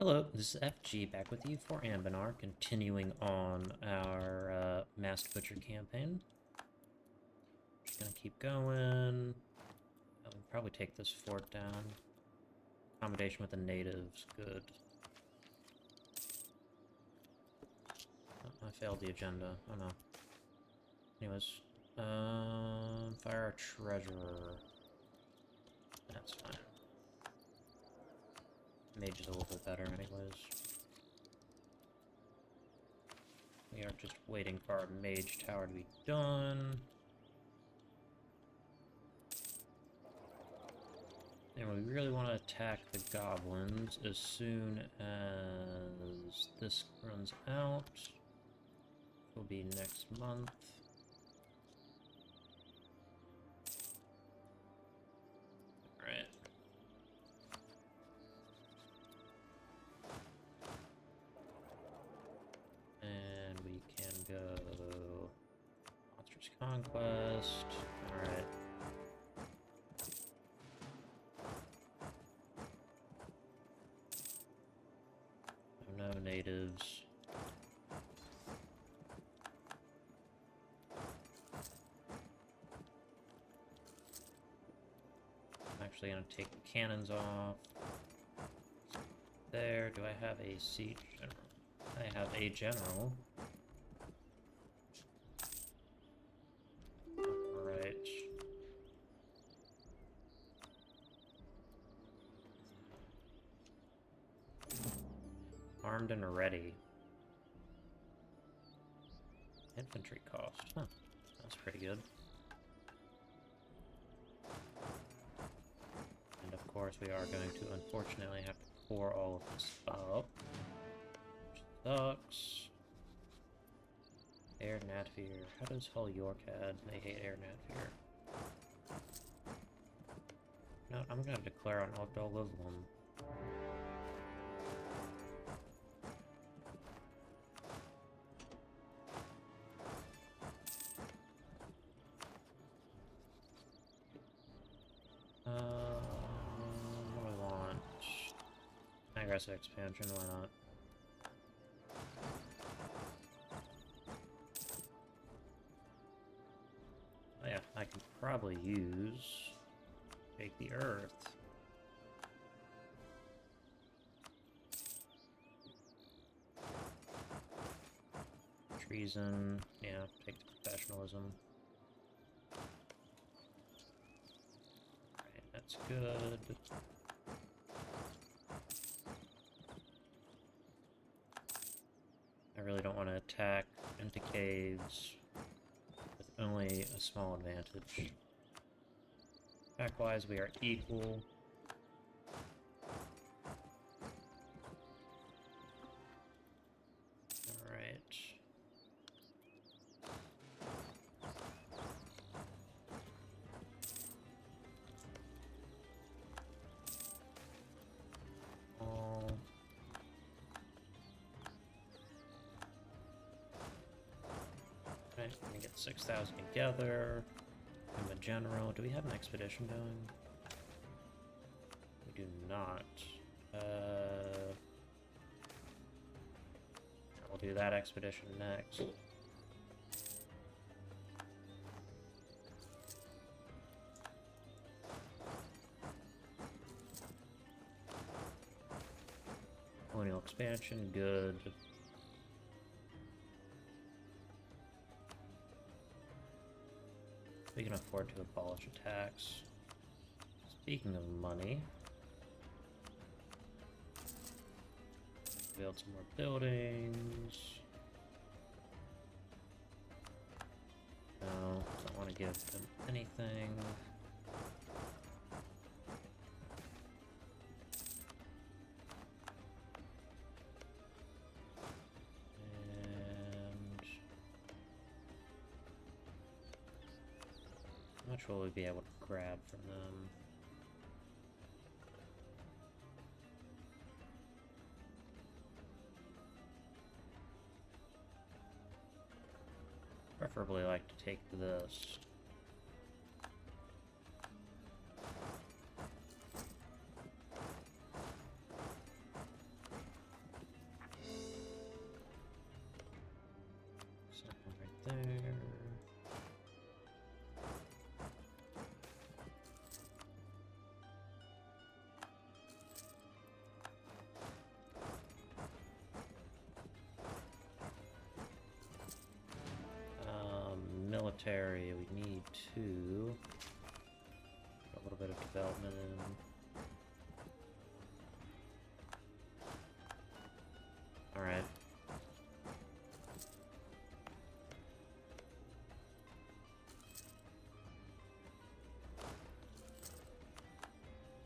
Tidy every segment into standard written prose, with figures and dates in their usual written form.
Hello, this is FG back with you for Anbennar, continuing on our Masked Butcher campaign. Just gonna keep going. I'll probably take this fort down. Accommodation with the natives, good. Oh, I failed the agenda. Oh no. Anyways, fire a treasurer. That's fine. Mage is a little bit better anyways. We are just waiting for our mage tower to be done. And we really want to attack the goblins as soon as this runs out. It will be next month. Alright. And we can go Monstrous Conquest. Alright. No natives. I'm actually going to take the cannons off. There. Do I have a siege general? I have a general. Alright. Armed and ready. Infantry cost. Huh. That's pretty good. And of course we are going to unfortunately have to pour all of this up. Which sucks. Air Natvir. How does Hull York add? They hate Air Natvir. No, I'm gonna declare on all of them. What do I want? Aggressive expansion, why not? Oh yeah, I can probably use Take the Earth. Treason, yeah, take the professionalism. Alright, that's good. I really don't want to attack into caves with only a small advantage. Attack-wise, we are equal. Alright. Right, let me get 6,000 together. I'm a general. Do we have an expedition going? We do not. We'll do that expedition next. Colonial expansion, good. We can afford to abolish a tax. Speaking of money, build some more buildings. No, don't want to give them anything. How much will we be able to grab from them? Preferably like to take this. military, we need to put a little bit of development in. Alright.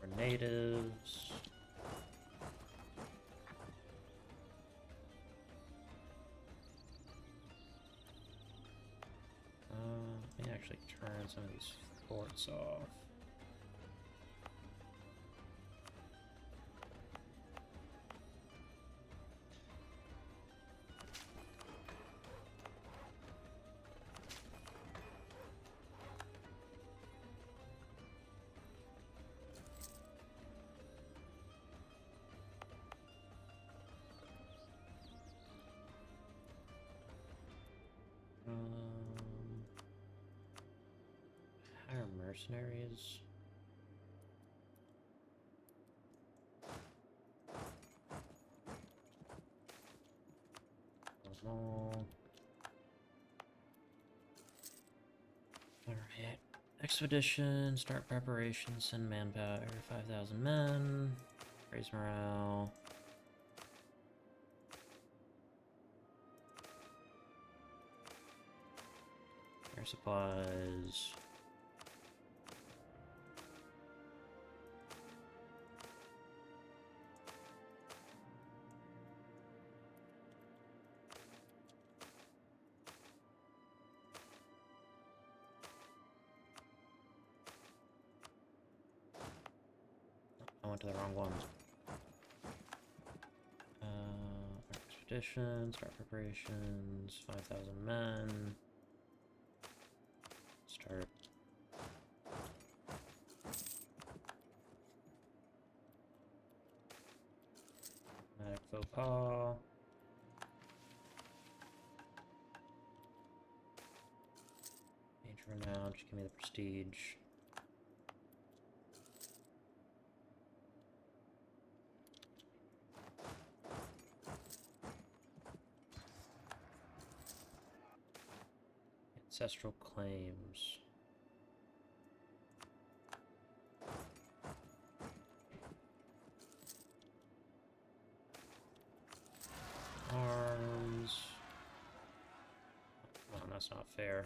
We're natives. Let me actually turn some of these forts off. Hire mercenaries. Alright. Expedition, start preparations, send manpower, 5,000 men. Raise morale. Air supplies. I went to the wrong ones. Expedition, start preparations, 5,000 men. Start. Dramatic faux pas. Major renown, just give me the prestige. Ancestral claims. Arms. Oh, that's not fair.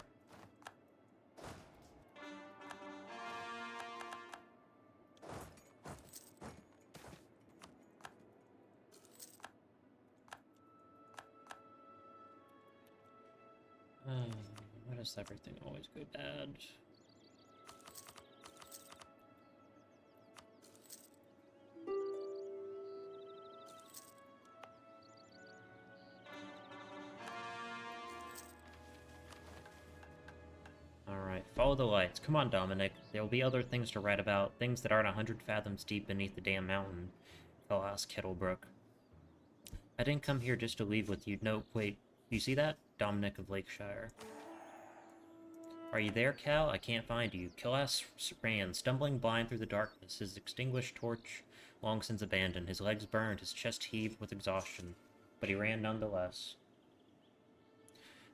Why does everything always go bad? Alright, follow the lights. Come on, Dominic. There will be other things to write about, things that aren't 100 fathoms deep beneath the damn mountain. Alas, Kettlebrook. I didn't come here just to leave with you. No, wait. You see that? Dominic of Lakeshire. Are you there, Cal? I can't find you. Killas ran, stumbling blind through the darkness, his extinguished torch long since abandoned. His legs burned, his chest heaved with exhaustion. But he ran nonetheless.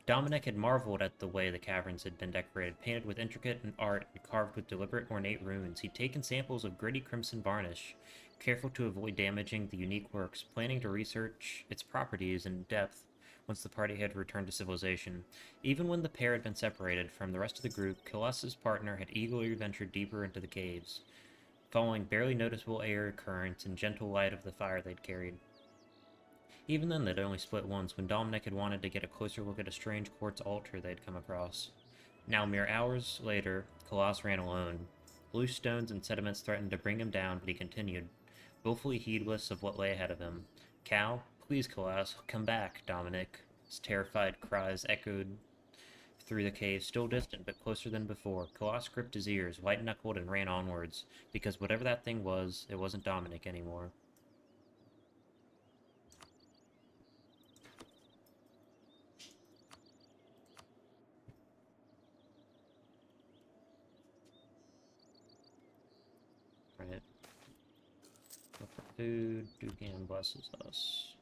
Dominic had marveled at the way the caverns had been decorated, painted with intricate art and carved with deliberate, ornate runes. He'd taken samples of gritty crimson varnish, careful to avoid damaging the unique works, planning to research its properties in depth once the party had returned to civilization. Even when the pair had been separated from the rest of the group, Killus's partner had eagerly ventured deeper into the caves, following barely noticeable air currents and gentle light of the fire they'd carried. Even then, they'd only split once, when Dominic had wanted to get a closer look at a strange quartz altar they'd come across. Now, mere hours later, Killas ran alone. Loose stones and sediments threatened to bring him down, but he continued, willfully heedless of what lay ahead of him. Cal, please, Killas, come back, Dominic. His terrified cries echoed through the cave, still distant, but closer than before. Killas gripped his ears, white-knuckled, and ran onwards, because whatever that thing was, it wasn't Dominic anymore. Right. Look for food. Dugan blesses us.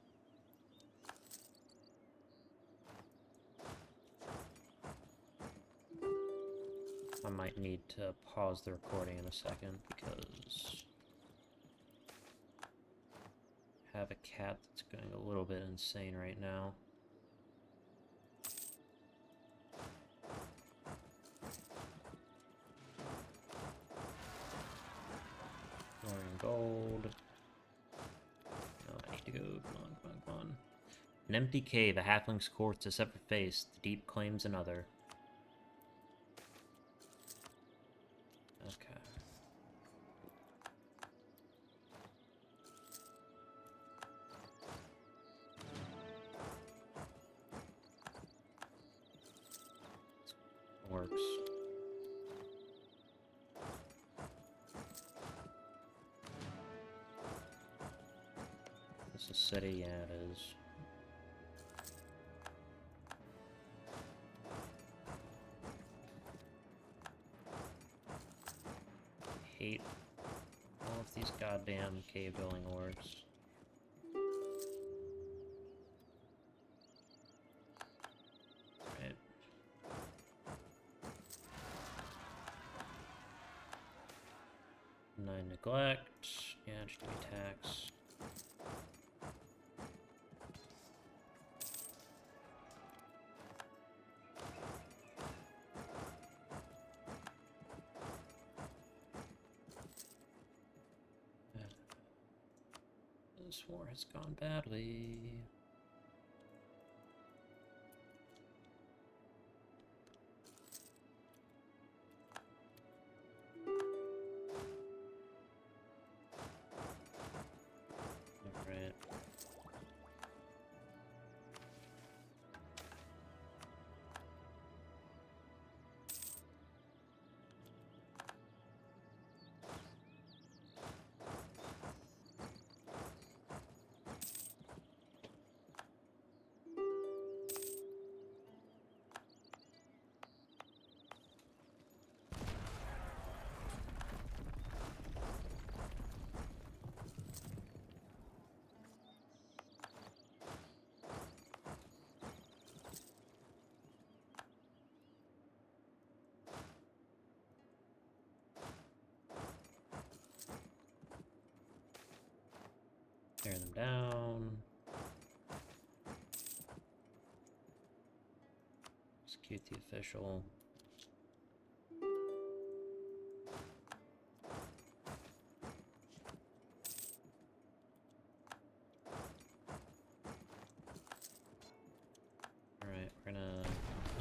I might need to pause the recording in a second because I have a cat that's going a little bit insane right now. Ignoring gold. No, I need to go. Come on, come on, come on. An empty cave, a halfling's courts, a separate face, the deep claims another. Okay. Works. This is city, yeah it is. I hate all of these goddamn cave building orcs. Right. Nine neglect. Yeah, just give me tax. This war has gone badly. Alright. Tear them down. Execute the official. Alright, we're gonna do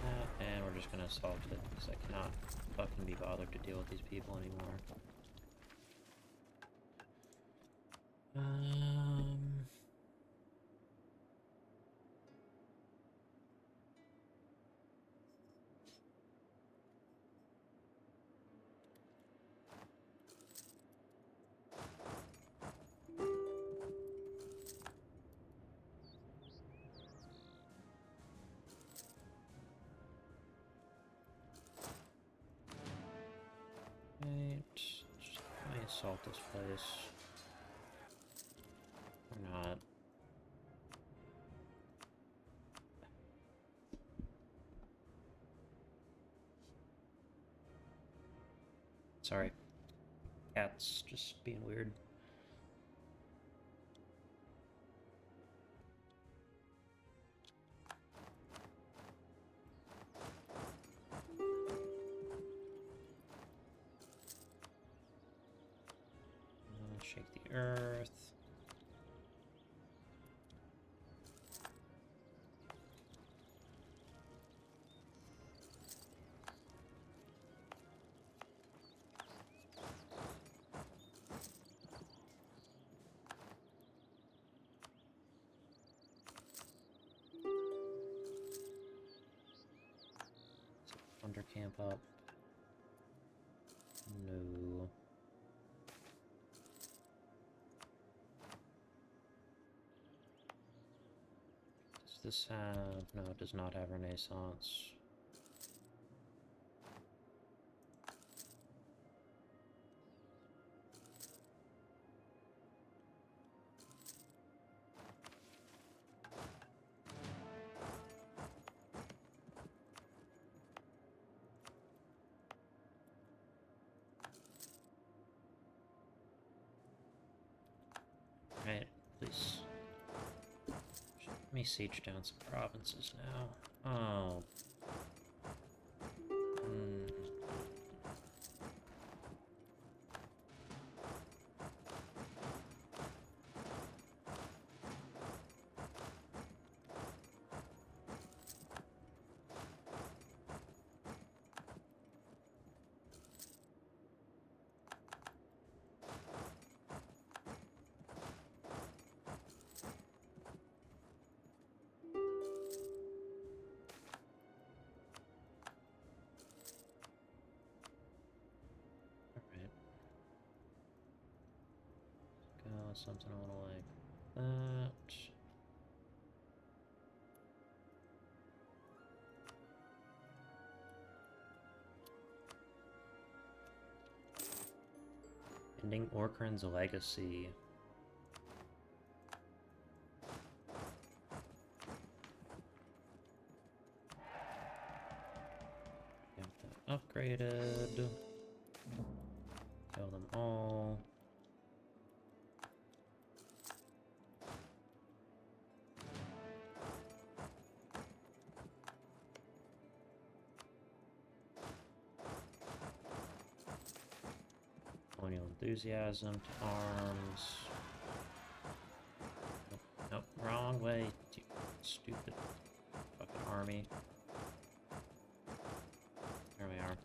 that, and we're just gonna assault it, because I cannot fucking be bothered to deal with these people anymore. Right, just let me assault this place. Or not. Sorry. Cat's just being weird. Shake the earth. Thunder camp up. No. Does this have... No, it does not have Renaissance. Please. Let me siege down some provinces now. Oh. Hmm. Alright. Go something a little like that. Ending Orkran's legacy. Get that upgraded. Kill them all. Colonial enthusiasm to arms. Nope, nope, wrong way. You stupid fucking army. There we are.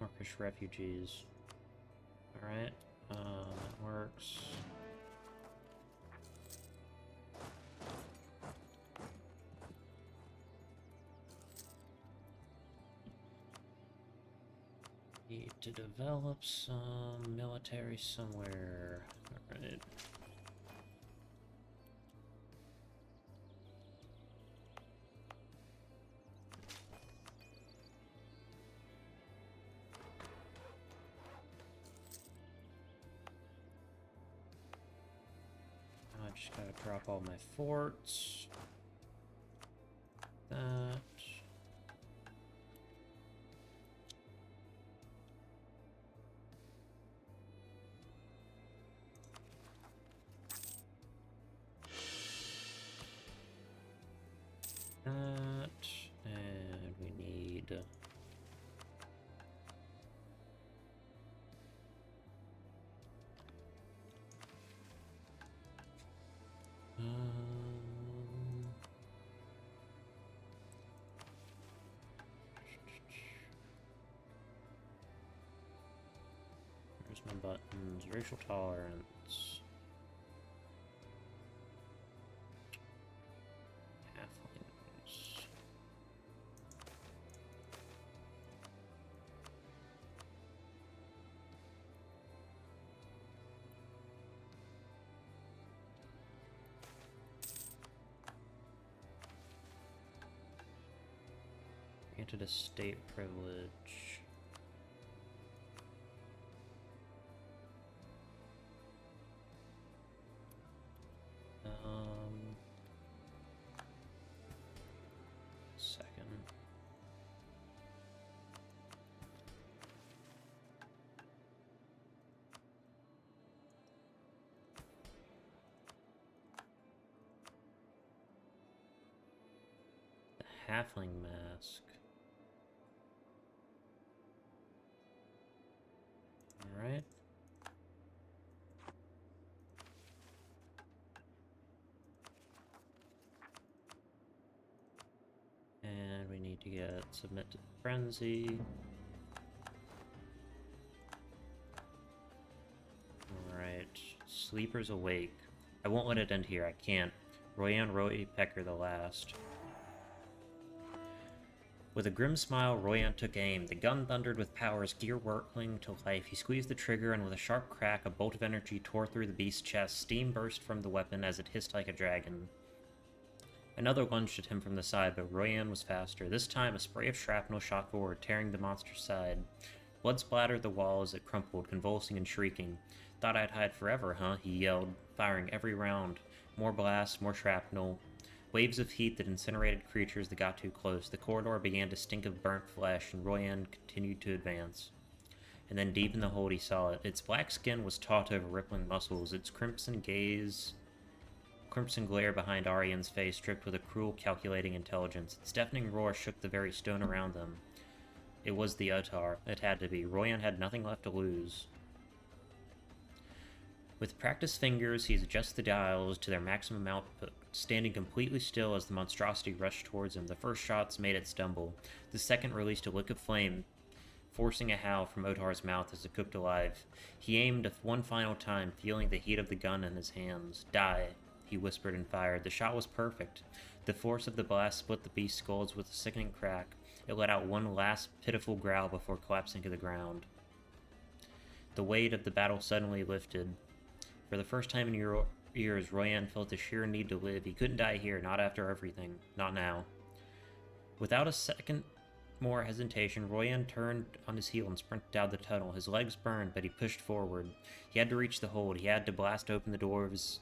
Orcish refugees. Alright, that works. Need to develop some military somewhere. Alright. I just gotta drop all my forts. That. That. And we need... Where's my buttons? Racial tolerance. Halflings. Granted a state privilege. Second. The halfling mask. Alright. And we need to get submit to frenzy. Alright. Sleeper's awake. I won't let it end here, I can't. Royan Roy Pecker the last. With a grim smile, Royan took aim. The gun thundered with power, his gear whirling to life. He squeezed the trigger, and with a sharp crack, a bolt of energy tore through the beast's chest. Steam burst from the weapon as it hissed like a dragon. Another lunged at him from the side, but Royan was faster. This time, a spray of shrapnel shot forward, tearing the monster's side. Blood splattered the wall as it crumpled, convulsing and shrieking. "Thought I'd hide forever, huh?" he yelled, firing every round. More blasts, more shrapnel. Waves of heat that incinerated creatures that got too close. The corridor began to stink of burnt flesh, and Royan continued to advance. And then deep in the hold he saw it. Its black skin was taut over rippling muscles, its crimson glare behind Arian's face dripped with a cruel, calculating intelligence. Its deafening roar shook the very stone around them. It was the Utar. It had to be. Royan had nothing left to lose. With practiced fingers, he adjusted the dials to their maximum output, standing completely still as the monstrosity rushed towards him. The first shots made it stumble. The second released a lick of flame, forcing a howl from Otar's mouth as it cooked alive. He aimed one final time, feeling the heat of the gun in his hands. "Die," he whispered and fired. The shot was perfect. The force of the blast split the beast's skulls with a sickening crack. It let out one last pitiful growl before collapsing to the ground. The weight of the battle suddenly lifted. For the first time in years, Royan felt the sheer need to live. He couldn't die here, not after everything. Not now. Without a second more hesitation, Royan turned on his heel and sprinted down the tunnel. His legs burned, but he pushed forward. He had to reach the hold. He had to blast open the doors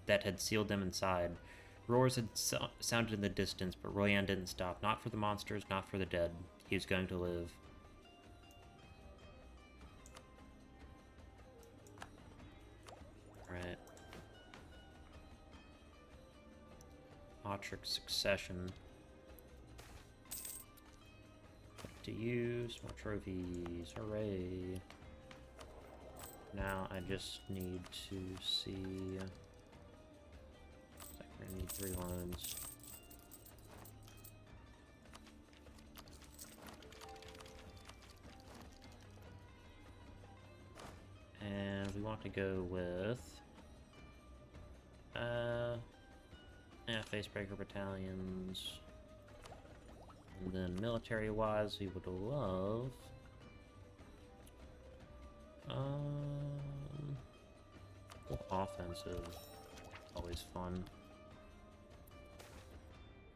that had sealed them inside. Roars had sounded in the distance, but Royan didn't stop. Not for the monsters, not for the dead. He was going to live. Right. Otric Succession. Put to use. More trophies. Hooray. Now I just need to see... I need 3 lines. And we want to go with Facebreaker battalions. And then military wise we would love offensive. Always fun.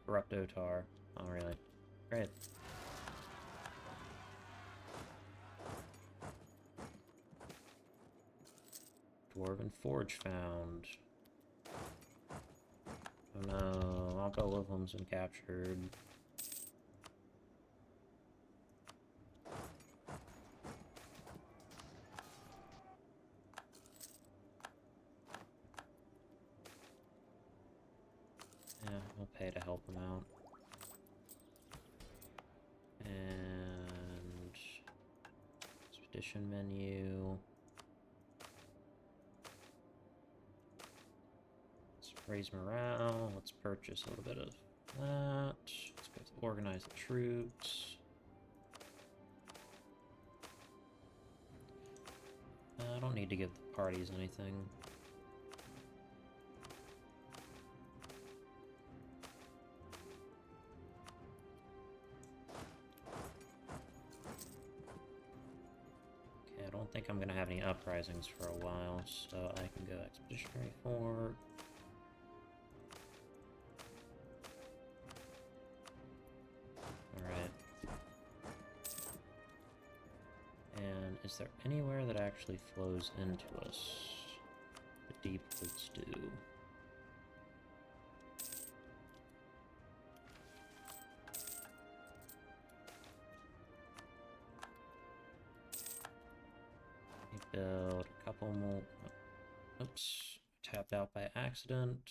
Corrupt Otar. Oh really? Great. Dwarven Forge found. Oh no, Alpha Wilhelm's been captured. Yeah, we'll pay to help him out. And... expedition menu... raise morale. Let's purchase a little bit of that. Let's go to organize the troops. I don't need to give the parties anything. Okay, I don't think I'm gonna have any uprisings for a while, so I can go expeditionary fort. Is there anywhere that actually flows into us? The deep woods do. We build a couple more. Oops, tapped out by accident.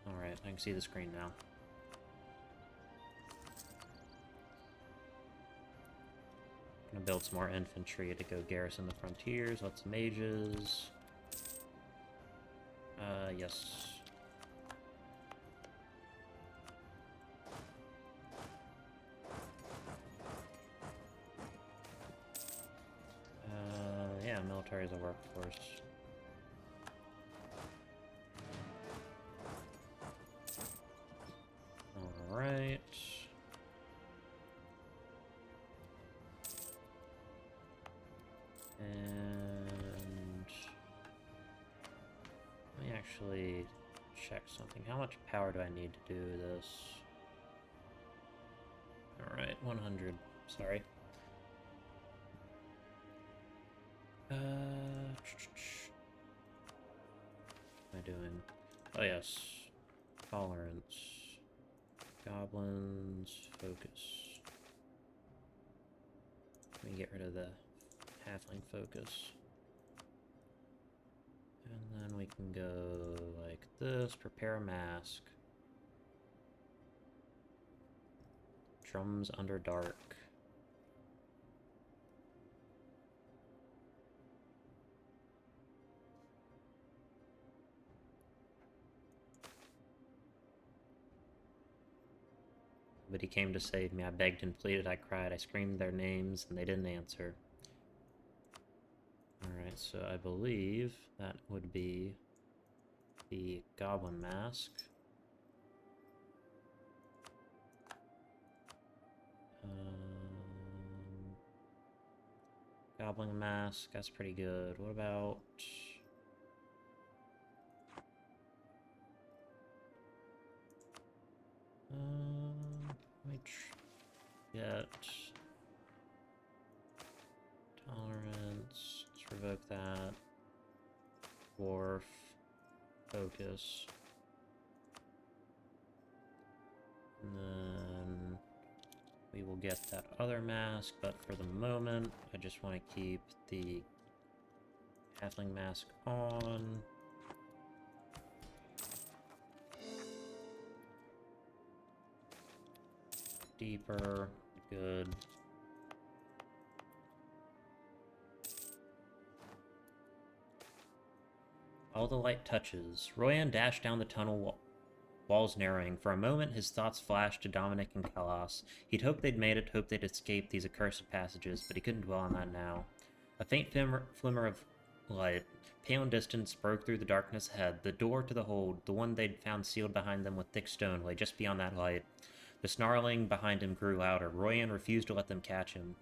Alright, I can see the screen now. Gonna build some more infantry to go garrison the frontiers. Lots of mages. Yes. Yeah, military is a workforce. Alright. And let me actually check something. How much power do I need to do this? Alright, 100. Sorry. What am I doing? Oh yes. Tolerance. Goblins. Focus. Let me get rid of the halfling focus. And then we can go like this. Prepare a mask. Drums under dark. But he came to save me. I begged and pleaded, I cried, I screamed their names, and they didn't answer. Alright, so I believe that would be the goblin mask. Goblin mask, that's pretty good. What about... let me get... Tolerance, let's revoke that. Dwarf, focus. And then we will get that other mask, but for the moment, I just want to keep the halfling mask on. Deeper, good. All the light touches. Royan dashed down the tunnel walls narrowing. For a moment, his thoughts flashed to Dominic and Kalas. He'd hoped they'd made it, hoped they'd escaped these accursed passages, but he couldn't dwell on that now. A faint flimmer of light, pale and distant, broke through the darkness ahead. The door to the hold, the one they'd found sealed behind them with thick stone, lay just beyond that light. The snarling behind him grew louder. Royan refused to let them catch him.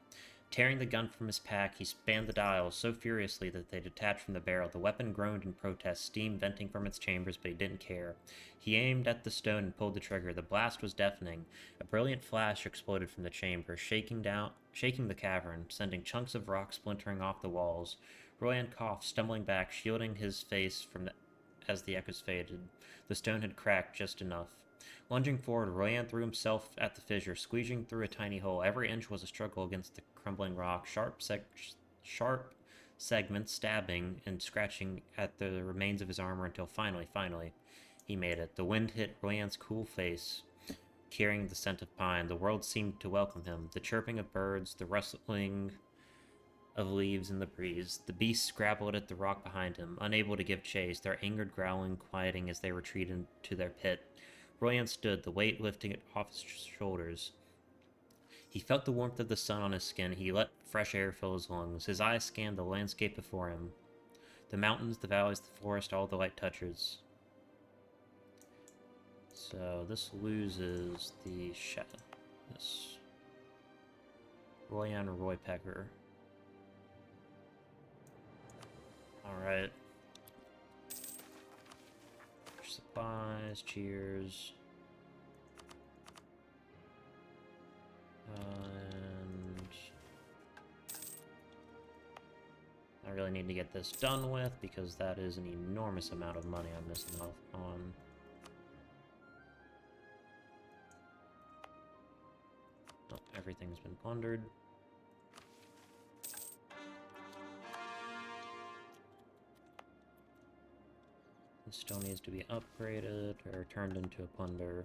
Tearing the gun from his pack, he spanned the dials so furiously that they detached from the barrel. The weapon groaned in protest, steam venting from its chambers, but he didn't care. He aimed at the stone and pulled the trigger. The blast was deafening. A brilliant flash exploded from the chamber, shaking the cavern, sending chunks of rock splintering off the walls. Royan coughed, stumbling back, shielding his face as the echoes faded. The stone had cracked just enough. Lunging forward, Royan threw himself at the fissure, squeezing through a tiny hole. Every inch was a struggle against the crumbling rock, sharp segments stabbing and scratching at the remains of his armor until finally, he made it. The wind hit Royan's cool face, carrying the scent of pine. The world seemed to welcome him. The chirping of birds, the rustling of leaves in the breeze. The beasts scrabbled at the rock behind him, unable to give chase, their angered growling quieting as they retreated to their pit. Royan stood, the weight lifting off his shoulders. He felt the warmth of the sun on his skin. He let fresh air fill his lungs. His eyes scanned the landscape before him. The mountains, the valleys, the forest, all the light touches. So this loses the this Royan or Roypecker. Alright. Supplies, cheers. And I really need to get this done with because that is an enormous amount of money I'm missing off on. Oh, everything's been plundered. This still needs to be upgraded or turned into a plunder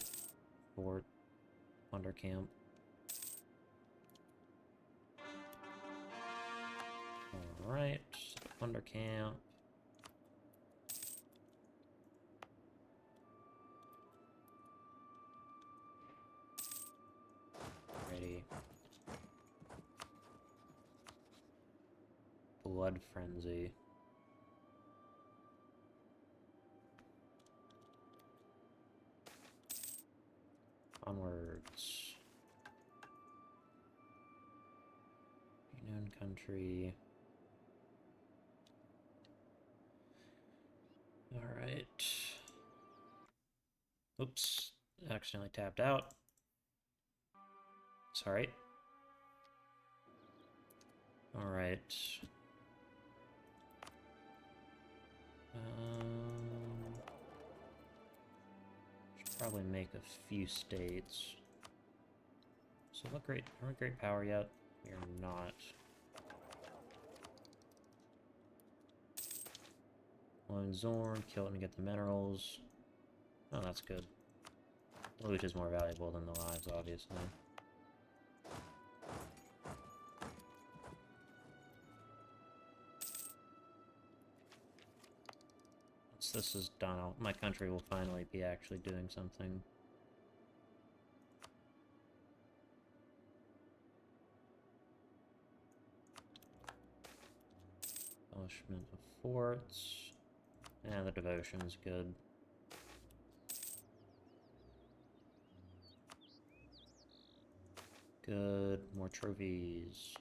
fort, plunder camp. Alright, plunder camp. Ready. Blood frenzy. Onward. country. Alright. Oops, accidentally tapped out. Sorry. Alright. Should probably make a few states. So what great, aren't great power yet? We are not. Lone Zorn, kill it and get the minerals. Oh, that's good. Loot is more valuable than the lives, obviously. Once this is done, my country will finally be actually doing something. Establishment of forts. And the devotion is good. Good. More trophies.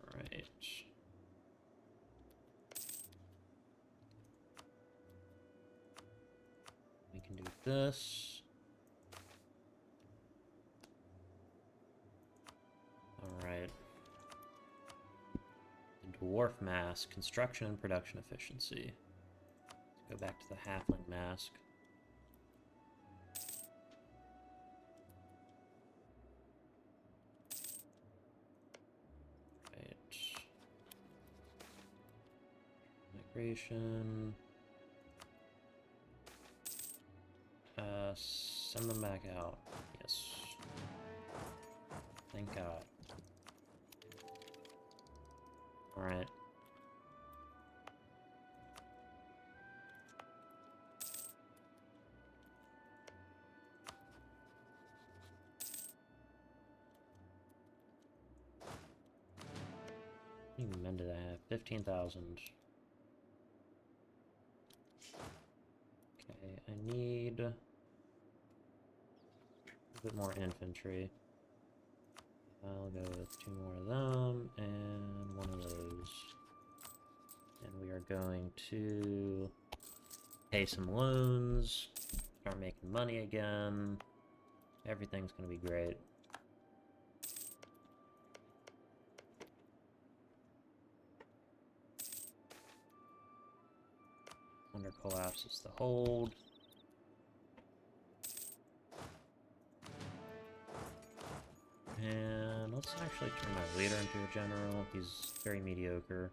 Alright. We can do this. Alright. The dwarf mask. Construction and production efficiency. Let's go back to the halfling mask. Migration. Send them back out. Yes. Thank God. Alright. How many men did I have? 15,000. Okay, I need a bit more infantry. I'll go with 2 more of them and 1 of those. And we are going to pay some loans, start making money again. Everything's going to be great. Under collapses the hold. And let's actually turn my leader into a general. He's very mediocre.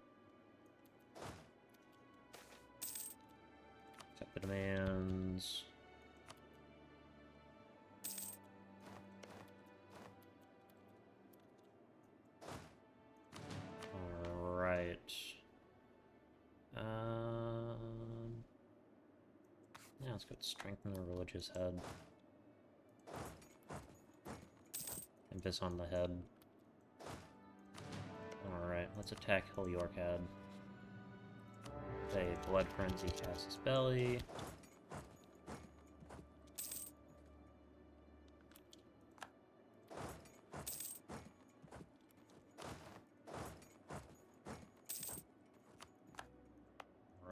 Accept the demands. Alright. Now let's go strengthen the religious head. Emphasis on the head. Alright, let's attack Hill Yorkhead. A blood frenzy Casus Belli.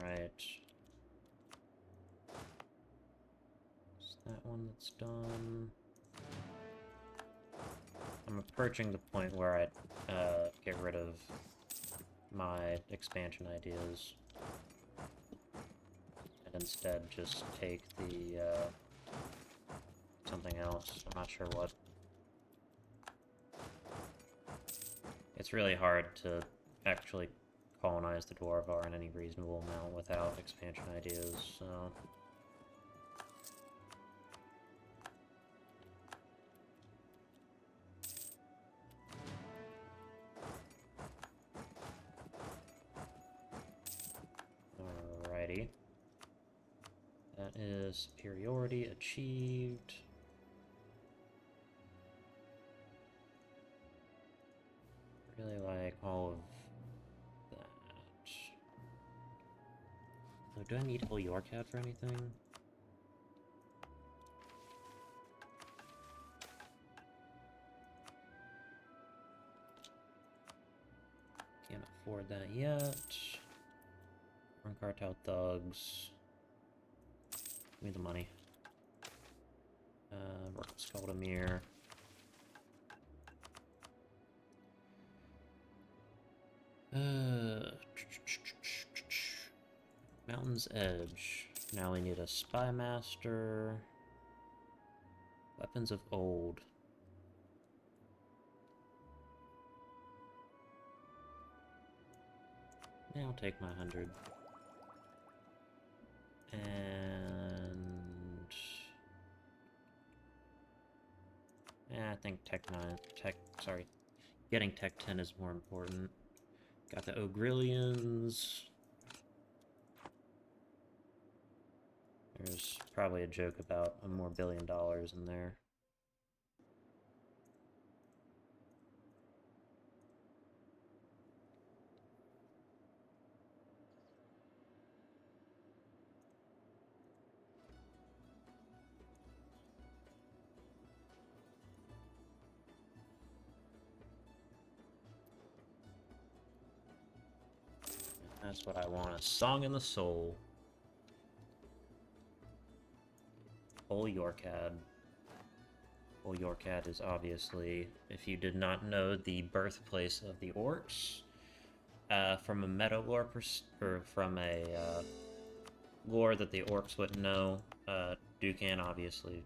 Right. Is that one that's done? I'm approaching the point where I get rid of my expansion ideas and instead just take the something else. I'm not sure what. It's really hard to actually colonize the Dwarvar in any reasonable amount without expansion ideas, so... Alrighty. That is superiority achieved. Really like all of that. Oh, do I need Hill Yorkhead for anything? afford that yet. Run cartel thugs. Give me the money. Work with Skaldamir. Mountain's Edge. Now we need a Spy Master. Weapons of Old. Yeah, I'll take my 100. And... yeah, I think getting Tech 10 is more important. Got the Ogrillions. There's probably a joke about a more $1 billion in there. That's what I want, a song in the soul. Ol Yorkad. Ol Yorkad is obviously, if you did not know, the birthplace of the orcs. From a meta lore or from a lore that the orcs wouldn't know, Dukan obviously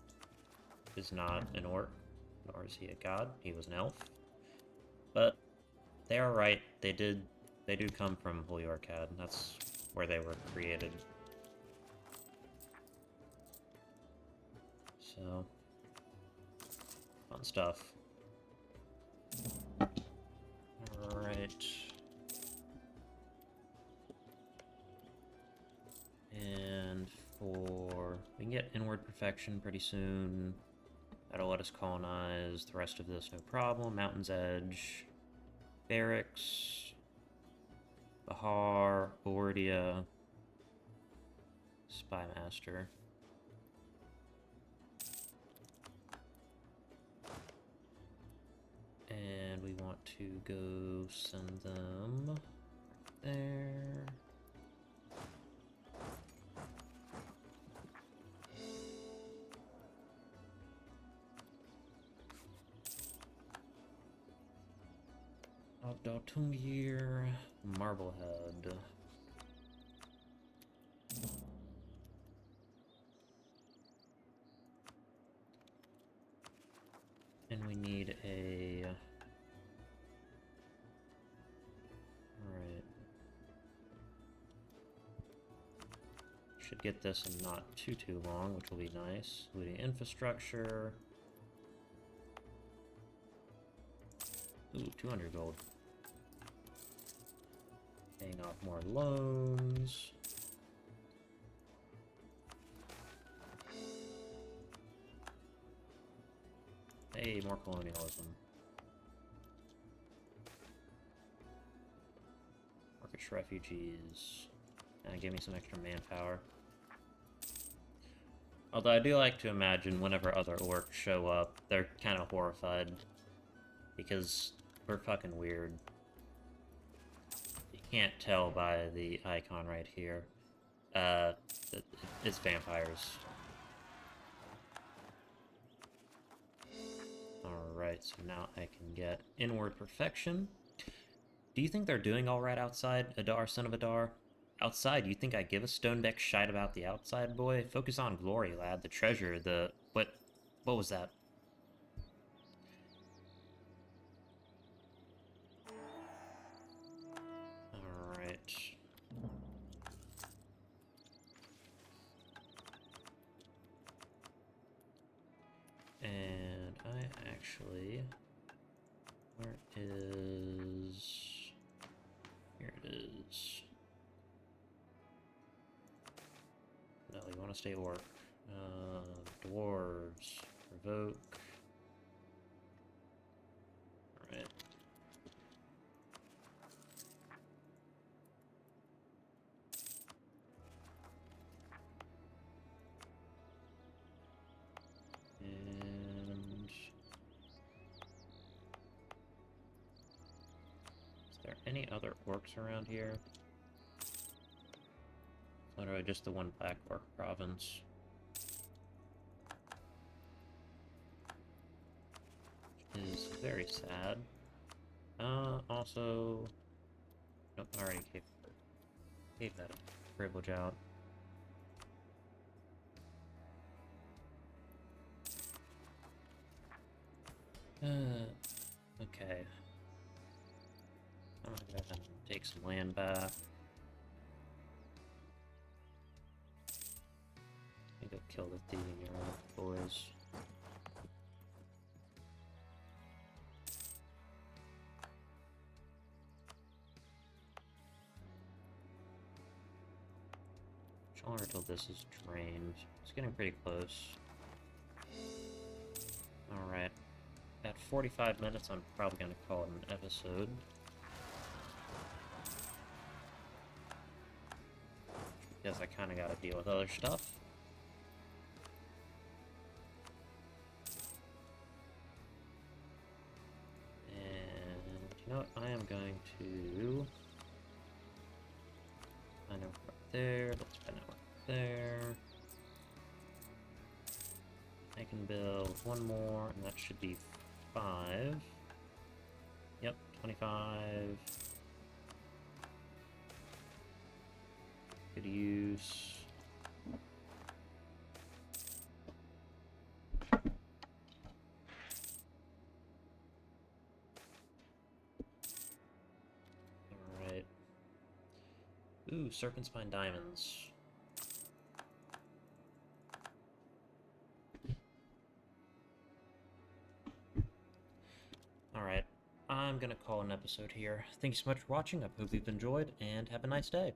is not an orc, nor is he a god. He was an elf. But they are right. They do come from Ol Yorkad. That's where they were created. So, fun stuff. Alright. And we can get Inward Perfection pretty soon. That'll let us colonize the rest of this, no problem. Mountain's Edge. Barracks. Bahar. Bordia. Spy Master. And we want to go send them there. Daltungir, Marblehead. And we need a... alright. Should get this in not too long, which will be nice. Looting infrastructure. Ooh, 200 gold. Paying off more loans. Hey, more colonialism. Orcish refugees. And give me some extra manpower. Although I do like to imagine whenever other orcs show up, they're kind of horrified. Because we're fucking weird. You can't tell by the icon right here. It's vampires. Alright, so now I can get Inward Perfection. Do you think they're doing alright outside, Adar, son of Adar? Outside, you think I give a Stonebeck shite about the outside, boy? Focus on glory, lad. The treasure, what was that? Alright. And I actually... where is... here it is. No, you want to stay orc. Dwarves. Revoke. Alright. And... is there any other orcs around here? Literally just the one black orc province. Which is very sad. Also... Nope, I already gave that privilege out. Okay. I'm gonna go ahead and take some land back. Go kill the thieving boys. Longer till this is drained. It's getting pretty close. Alright. At 45 minutes, I'm probably going to call it an episode. Because I kind of got to deal with other stuff. And, you know what? I am going to... I know right there. Let's spin it right there. I can build one more, and that should be 5. Yep, 25. Good use. Alright. Ooh, serpent spine diamonds. Alright, I'm gonna call an episode here. Thank you so much for watching. I hope you've enjoyed, and have a nice day.